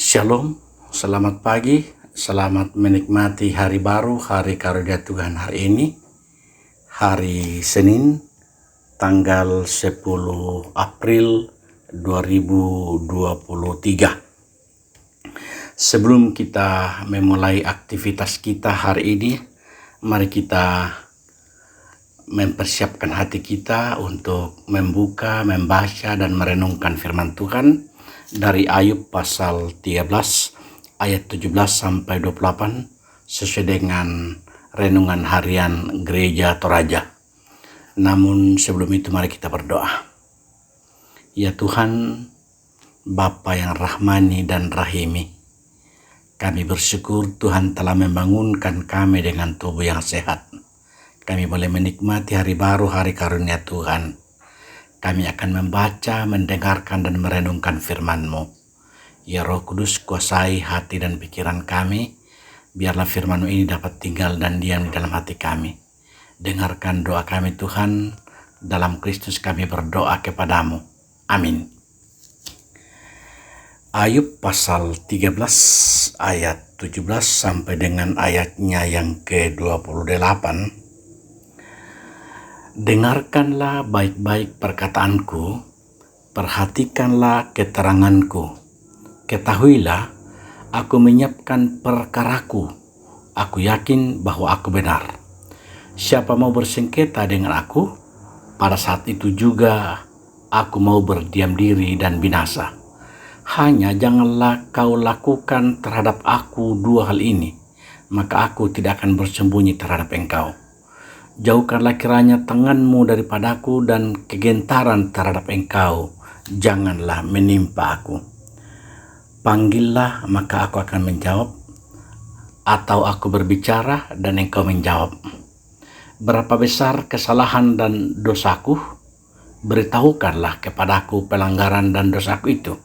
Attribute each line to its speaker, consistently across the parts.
Speaker 1: Shalom, selamat pagi, selamat menikmati hari baru, hari karunia Tuhan hari ini, hari Senin, tanggal 10 April 2023. Sebelum kita memulai aktivitas kita hari ini, mari kita mempersiapkan hati kita untuk membuka, membaca, dan merenungkan firman Tuhan dari Ayub pasal 13 ayat 17 sampai 28 sesuai dengan renungan harian Gereja Toraja. Namun sebelum itu mari kita berdoa. Ya Tuhan, Bapa yang rahmani dan rahimi, kami bersyukur Tuhan telah membangunkan kami dengan tubuh yang sehat. Kami boleh menikmati hari baru, hari karunia Tuhan. Kami akan membaca, mendengarkan, dan merenungkan firman-Mu. Ya Roh Kudus, kuasai hati dan pikiran kami. Biarlah firman-Mu ini dapat tinggal dan diam di dalam hati kami. Dengarkan doa kami Tuhan. Dalam Kristus kami berdoa kepadamu. Amin. Ayub pasal 13 ayat 17 sampai dengan ayatnya yang ke-28. Dengarkanlah baik-baik perkataanku, perhatikanlah keteranganku. Ketahuilah, aku menyiapkan perkaraku. Aku yakin bahwa aku benar. Siapa mau bersengketa dengan aku, pada saat itu juga aku mau berdiam diri dan binasa. Hanya janganlah kau lakukan terhadap aku dua hal ini, maka aku tidak akan bersembunyi terhadap engkau. Jauhkanlah kiranya tanganmu daripadaku dan kegentaran terhadap engkau janganlah menimpa aku. Panggillah maka aku akan menjawab, atau aku berbicara dan engkau menjawab. Berapa besar kesalahan dan dosaku? Beritahukanlah kepadaku pelanggaran dan dosaku itu.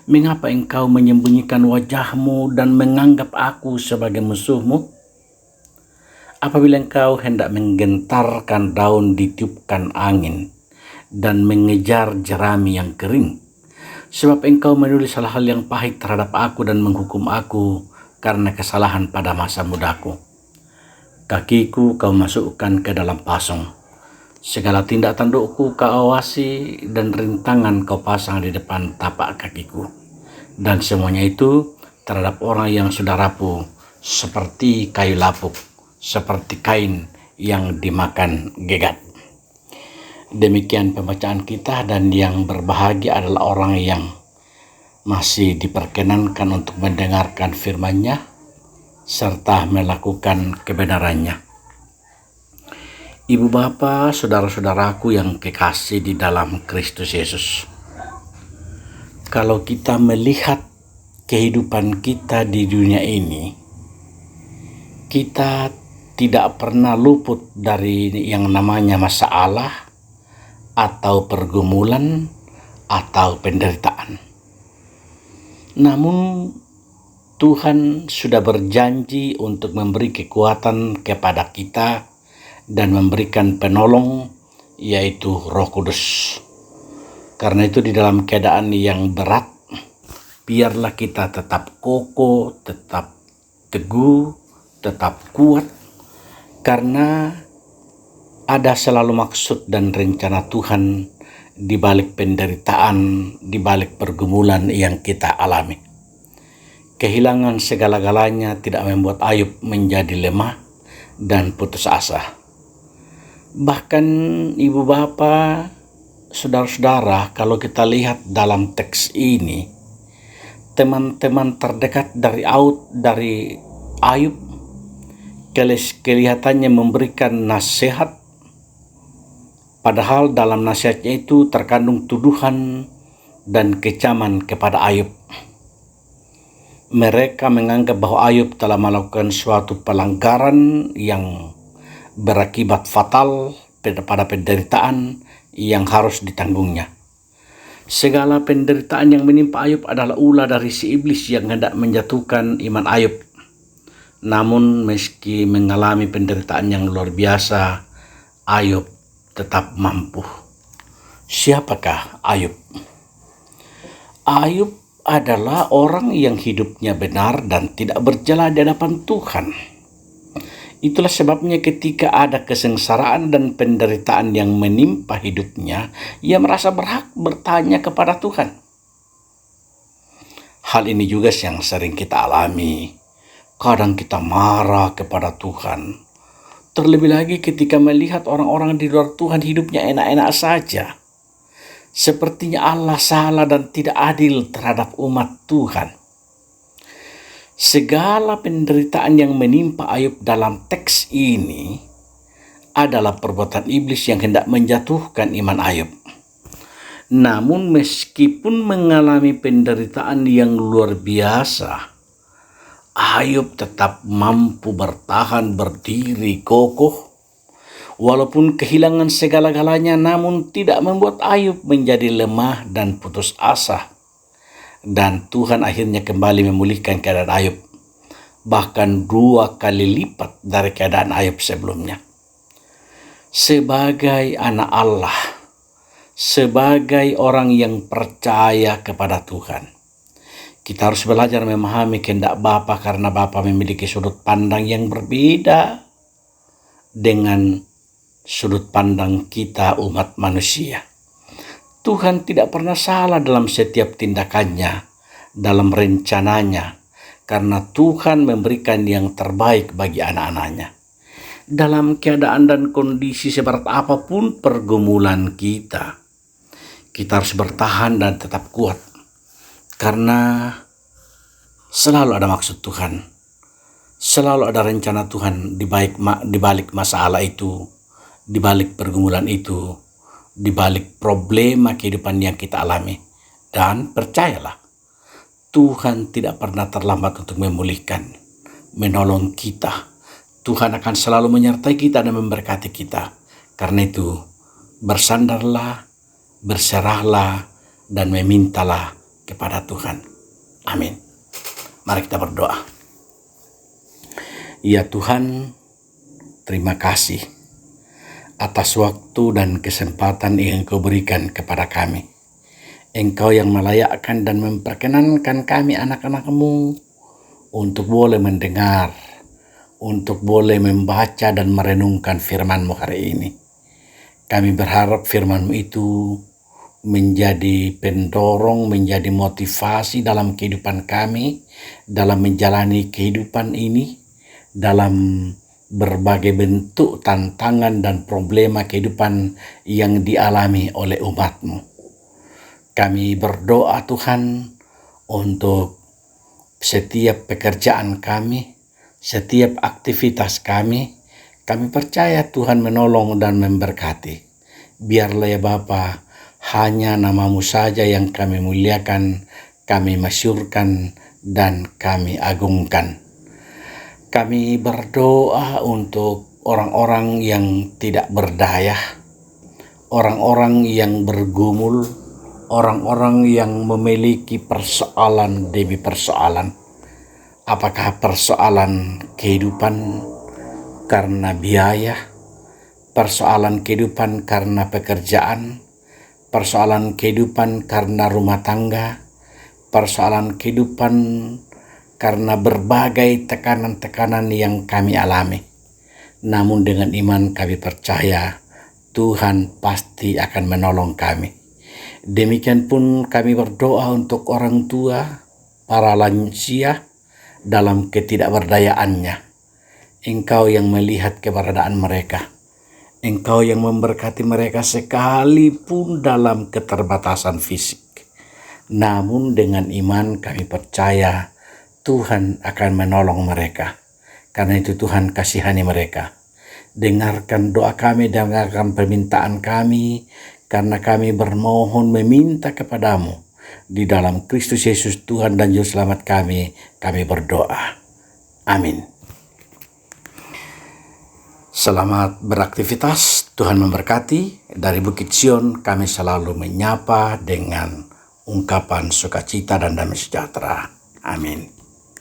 Speaker 1: Mengapa engkau menyembunyikan wajahmu dan menganggap aku sebagai musuhmu? Apabila engkau hendak menggentarkan daun ditiupkan angin dan mengejar jerami yang kering, sebab engkau menulis hal-hal yang pahit terhadap aku dan menghukum aku karena kesalahan pada masa mudaku. Kakiku kau masukkan ke dalam pasung, segala tindak tandukku kau awasi dan rintangan kau pasang di depan tapak kakiku, dan semuanya itu terhadap orang yang sudah rapuh seperti kayu lapuk, seperti kain yang dimakan gegat. Demikian pembacaan kita, dan yang berbahagia adalah orang yang masih diperkenankan untuk mendengarkan firman-Nya serta melakukan kebenarannya. Ibu bapa, saudara-saudaraku yang kekasih di dalam Kristus Yesus. Kalau kita melihat kehidupan kita di dunia ini, kita tidak pernah luput dari yang namanya masalah atau pergumulan atau penderitaan. Namun Tuhan sudah berjanji untuk memberi kekuatan kepada kita dan memberikan penolong, yaitu Roh Kudus. Karena itu di dalam keadaan yang berat, biarlah kita tetap kokoh, tetap teguh, tetap kuat, karena ada selalu maksud dan rencana Tuhan di balik penderitaan, di balik pergumulan yang kita alami. Kehilangan segala-galanya tidak membuat Ayub menjadi lemah dan putus asa. Bahkan ibu bapa, saudara-saudara, kalau kita lihat dalam teks ini, teman-teman terdekat dari Ayub kelihatannya memberikan nasihat, padahal dalam nasihatnya itu terkandung tuduhan dan kecaman kepada Ayub. Mereka menganggap bahwa Ayub telah melakukan suatu pelanggaran yang berakibat fatal pada penderitaan yang harus ditanggungnya. Segala penderitaan yang menimpa Ayub adalah ulah dari si iblis yang hendak menjatuhkan iman Ayub. Namun meski mengalami penderitaan yang luar biasa, Ayub tetap mampu. Siapakah Ayub? Ayub adalah orang yang hidupnya benar dan tidak bercela di hadapan Tuhan. Itulah sebabnya ketika ada kesengsaraan dan penderitaan yang menimpa hidupnya, ia merasa berhak bertanya kepada Tuhan. Hal ini juga yang sering kita alami. Kadang kita marah kepada Tuhan. Terlebih lagi ketika melihat orang-orang di luar Tuhan hidupnya enak-enak saja. Sepertinya Allah salah dan tidak adil terhadap umat Tuhan. Segala penderitaan yang menimpa Ayub dalam teks ini adalah perbuatan iblis yang hendak menjatuhkan iman Ayub. Namun meskipun mengalami penderitaan yang luar biasa, Ayub tetap mampu bertahan berdiri kokoh. Walaupun kehilangan segala-galanya, namun tidak membuat Ayub menjadi lemah dan putus asa. Dan Tuhan akhirnya kembali memulihkan keadaan Ayub, bahkan 2 kali lipat dari keadaan Ayub sebelumnya. Sebagai anak Allah, sebagai orang yang percaya kepada Tuhan, kita harus belajar memahami kehendak Bapa karena Bapa memiliki sudut pandang yang berbeda dengan sudut pandang kita umat manusia. Tuhan tidak pernah salah dalam setiap tindakannya, dalam rencananya, karena Tuhan memberikan yang terbaik bagi anak-anaknya. Dalam keadaan dan kondisi seberat apapun pergumulan kita harus bertahan dan tetap kuat, karena selalu ada maksud Tuhan, selalu ada rencana Tuhan di balik masalah itu, di balik pergumulan itu, di balik problema kehidupan yang kita alami. Dan percayalah, Tuhan tidak pernah terlambat untuk memulihkan, menolong kita. Tuhan akan selalu menyertai kita dan memberkati kita. Karena itu, bersandarlah, berserahlah, dan memintalah kepada Tuhan. Amin. Mari kita berdoa. Ya Tuhan, terima kasih atas waktu dan kesempatan yang Engkau berikan kepada kami. Engkau yang melayakkan dan memperkenankan kami anak-anak-Mu untuk boleh mendengar, untuk boleh membaca dan merenungkan firman-Mu hari ini. Kami berharap firman-Mu itu menjadi pendorong, menjadi motivasi dalam kehidupan kami, dalam menjalani kehidupan ini, dalam berbagai bentuk tantangan dan problema kehidupan yang dialami oleh umat-Mu. Kami berdoa Tuhan untuk setiap pekerjaan kami, setiap aktivitas kami. Kami percaya Tuhan menolong dan memberkati. Biarlah ya Bapa, hanya nama-Mu saja yang kami muliakan, kami masyurkan, dan kami agungkan. Kami berdoa untuk orang-orang yang tidak berdaya, orang-orang yang bergumul, orang-orang yang memiliki persoalan demi persoalan. Apakah persoalan kehidupan karena biaya, persoalan kehidupan karena pekerjaan, persoalan kehidupan karena rumah tangga, persoalan kehidupan karena berbagai tekanan-tekanan yang kami alami. Namun dengan iman kami percaya Tuhan pasti akan menolong kami. Demikian pun kami berdoa untuk orang tua, para lansia dalam ketidakberdayaannya. Engkau yang melihat keberadaan mereka. Engkau yang memberkati mereka sekalipun dalam keterbatasan fisik. Namun dengan iman kami percaya Tuhan akan menolong mereka. Karena itu Tuhan kasihani mereka. Dengarkan doa kami, dengarkan permintaan kami, karena kami bermohon meminta kepadamu. Di dalam Kristus Yesus Tuhan dan Juru Selamat kami berdoa. Amin. Selamat beraktivitas, Tuhan memberkati. Dari Bukit Sion kami selalu menyapa dengan ungkapan sukacita dan damai sejahtera. Amin.